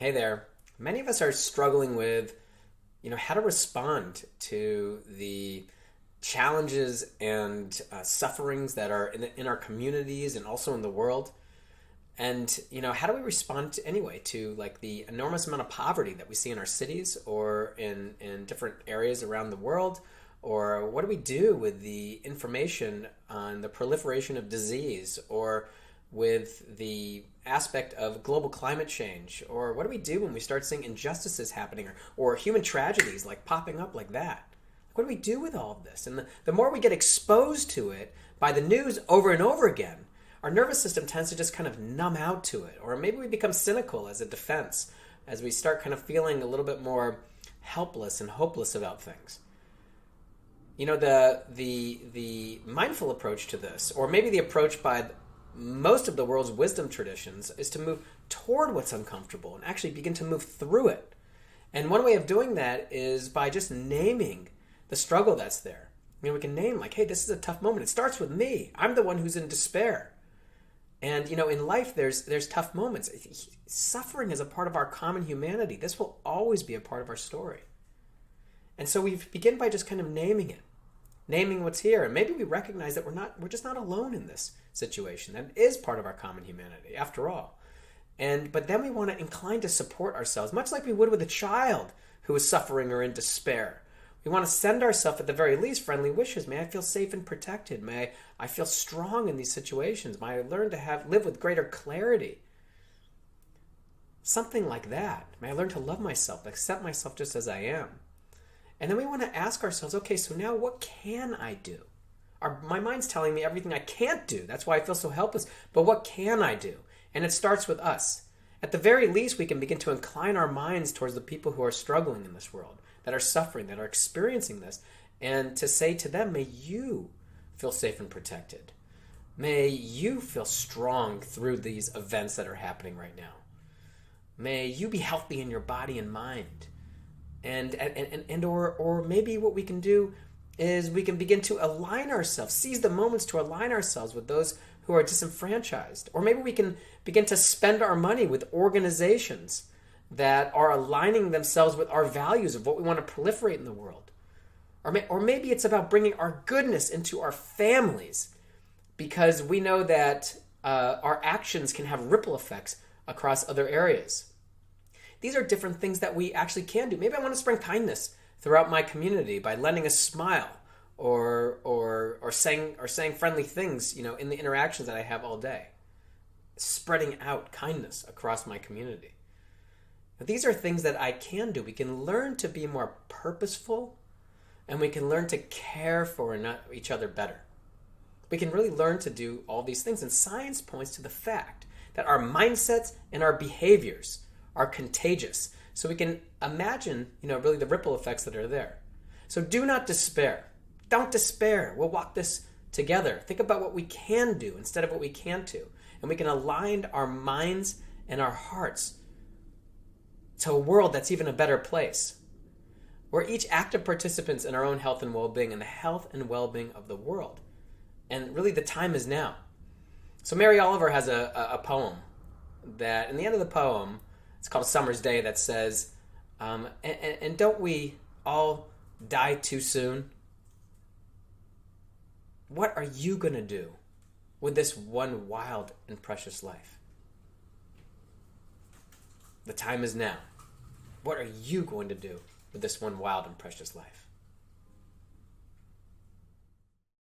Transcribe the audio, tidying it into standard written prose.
Hey there. Many of us are struggling with, how to respond to the challenges and sufferings that are in our communities and also in the world. And, how do we respond anyway to like the enormous amount of poverty that we see in our cities or in different areas around the world? Or what do we do with the information on the proliferation of disease or with the aspect of global climate change? Or what do we do when we start seeing injustices happening or human tragedies like popping up like that? What do we do with all of this? And the more we get exposed to it by the news over and over again, our nervous system tends to just kind of numb out to it. Or maybe we become cynical as a defense as we start kind of feeling a little bit more helpless and hopeless about things. The mindful approach to this, or maybe the approach by most of the world's wisdom traditions, is to move toward what's uncomfortable and actually begin to move through it. And one way of doing that is by just naming the struggle that's there. We can name like, hey, this is a tough moment. It starts with me. I'm the one who's in despair. And, in life, there's tough moments. Suffering is a part of our common humanity. This will always be a part of our story. And so we begin by just kind of naming it, naming what's here. And maybe we recognize that we're just not alone in this situation. That is part of our common humanity, after all. But then we want to incline to support ourselves, much like we would with a child who is suffering or in despair. We want to send ourselves, at the very least, friendly wishes. May I feel safe and protected. May I feel strong in these situations. May I learn to live with greater clarity. Something like that. May I learn to love myself, accept myself just as I am. And then we want to ask ourselves, okay, so now what can I do? My mind's telling me everything I can't do. That's why I feel so helpless. But what can I do? And it starts with us. At the very least, we can begin to incline our minds towards the people who are struggling in this world, that are suffering, that are experiencing this, and to say to them, may you feel safe and protected. May you feel strong through these events that are happening right now. May you be healthy in your body and mind. Or maybe what we can do is we can begin to align ourselves, seize the moments to align ourselves with those who are disenfranchised. Or maybe we can begin to spend our money with organizations that are aligning themselves with our values of what we want to proliferate in the world. Or maybe it's about bringing our goodness into our families, because we know that our actions can have ripple effects across other areas. These are different things that we actually can do. Maybe I want to spread kindness throughout my community by lending a smile or saying friendly things, in the interactions that I have all day. Spreading out kindness across my community. Now, these are things that I can do. We can learn to be more purposeful, and we can learn to care for each other better. We can really learn to do all these things, and science points to the fact that our mindsets and our behaviors are contagious. So we can imagine, really the ripple effects that are there. So do not despair. Don't despair. We'll walk this together. Think about what we can do instead of what we can't do. And we can align our minds and our hearts to a world that's even a better place. We're each active participants in our own health and well-being and the health and well-being of the world. And really the time is now. So Mary Oliver has a poem that, in the end of the poem, it's called A Summer's Day, that says, and don't we all die too soon? What are you going to do with this one wild and precious life? The time is now. What are you going to do with this one wild and precious life?